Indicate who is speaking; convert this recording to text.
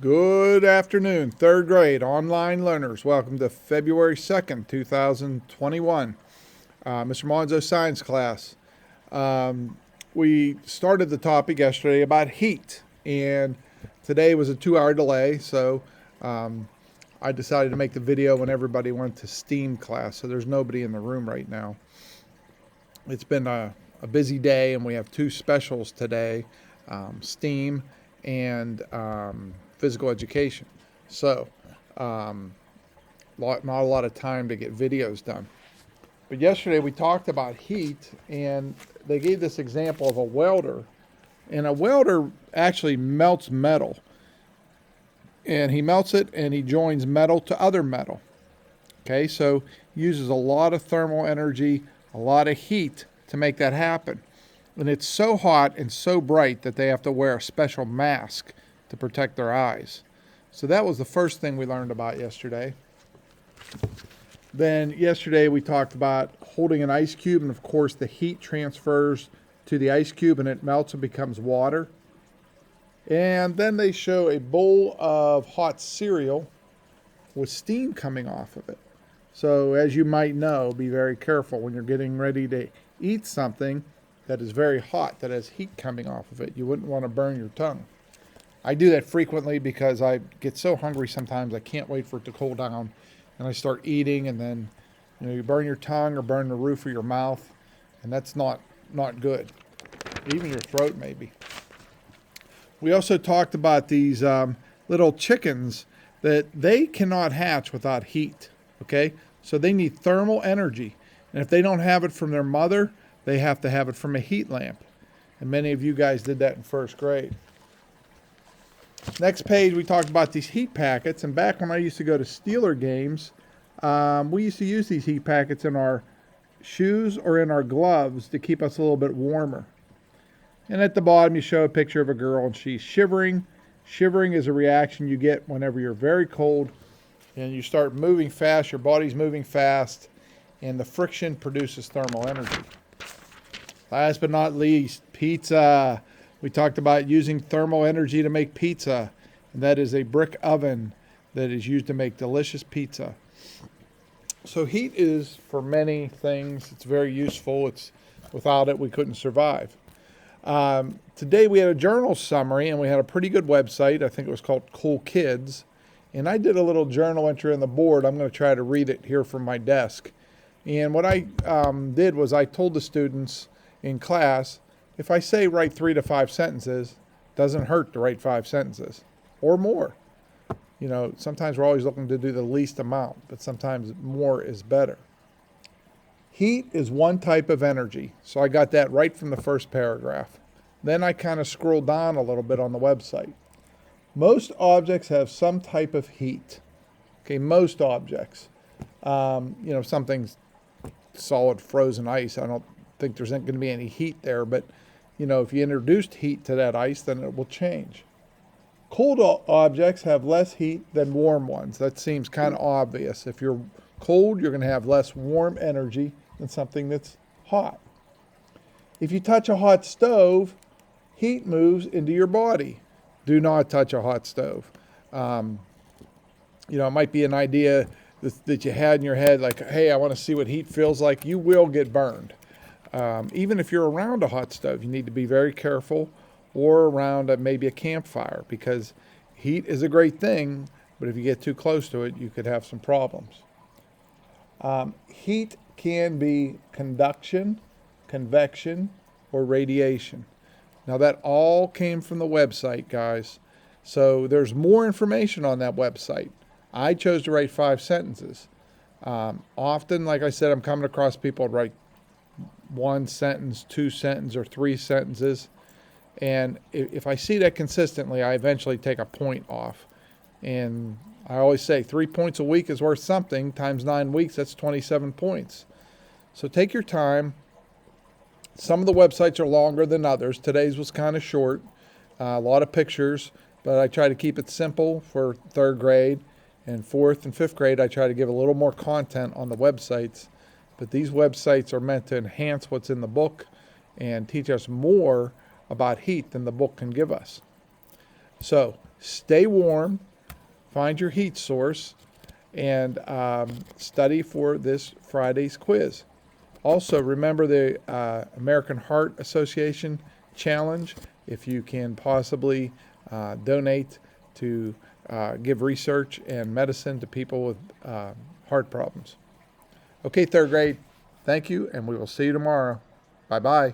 Speaker 1: Good afternoon, third grade online learners. Welcome to February 2nd, 2021, Mr. Monzo science class. We started the topic yesterday about heat, and today was a 2 hour delay, so I decided to make the video when everybody went to STEAM class, so there's nobody in the room right now. It's been a busy day, and we have two specials today, STEAM and physical education. So, not a lot of time to get videos done. But yesterday we talked about heat, and they gave this example of a welder. And a welder actually melts metal. And he melts it and he joins metal to other metal. Okay, so he uses a lot of thermal energy, a lot of heat to make that happen. And it's so hot and so bright that they have to wear a special mask to protect their eyes. So that was the first thing we learned about yesterday. Then yesterday we talked about holding an ice cube, and of course the heat transfers to the ice cube and it melts and becomes water. And then they show a bowl of hot cereal with steam coming off of it. So as you might know, be very careful when you're getting ready to eat something that is very hot, that has heat coming off of it. You wouldn't want to burn your tongue. I do that frequently because I get so hungry sometimes I can't wait for it to cool down, and I start eating, and then you burn your tongue or burn the roof of your mouth, and that's not good. Even your throat maybe. We also talked about these little chickens that they cannot hatch without heat. Okay, so they need thermal energy, and if they don't have it from their mother, they have to have it from a heat lamp. And many of you guys did that in first grade. Next page, we talked about these heat packets. And back when I used to go to Steeler games, we used to use these heat packets in our shoes or in our gloves to keep us a little bit warmer. And at the bottom, you show a picture of a girl, and she's shivering. Shivering is a reaction you get whenever you're very cold and you start moving fast. Your body's moving fast, and the friction produces thermal energy. Last but not least, pizza. We talked about using thermal energy to make pizza, and that is a brick oven that is used to make delicious pizza. So heat is for many things. It's very useful. Without it, we couldn't survive. Today we had a journal summary, and we had a pretty good website. I think it was called Cool Kids. And I did a little journal entry on the board. I'm going to try to read it here from my desk. And what I did was I told the students in class, if I say write 3 to 5 sentences, doesn't hurt to write 5 sentences or more. Sometimes we're always looking to do the least amount, but sometimes more is better. Heat is one type of energy. So I got that right from the first paragraph. Then I kind of scrolled down a little bit on the website. Most objects have some type of heat. Okay, most objects. Something's solid frozen ice. I don't think there's not going to be any heat there, but if you introduced heat to that ice, then it will change. Cold objects have less heat than warm ones. That seems kind of obvious. If you're cold, you're going to have less warm energy than something that's hot. If you touch a hot stove, heat moves into your body. Do not touch a hot stove. It might be an idea that you had in your head, like, hey, I want to see what heat feels like. You will get burned. Even if you're around a hot stove, you need to be very careful, or around maybe a campfire, because heat is a great thing, but if you get too close to it, you could have some problems. Heat can be conduction, convection, or radiation. Now that all came from the website, guys. So there's more information on that website. I chose to write 5 sentences. Often, like I said, I'm coming across people that write 1 sentence, 2 sentences, or 3 sentences. And if I see that consistently, I eventually take a point off. And I always say 3 points a week is worth something. Times 9 weeks, that's 27 points. So take your time. Some of the websites are longer than others. Today's was kind of short, a lot of pictures, but I try to keep it simple for 3rd grade. And 4th and 5th grade, I try to give a little more content on the websites. But these websites are meant to enhance what's in the book and teach us more about heat than the book can give us. So Stay warm, find your heat source, and study for this Friday's quiz. Also, remember the American Heart Association Challenge. If you can possibly donate to give research and medicine to people with heart problems. Okay, third grade, thank you, and we will see you tomorrow. Bye-bye.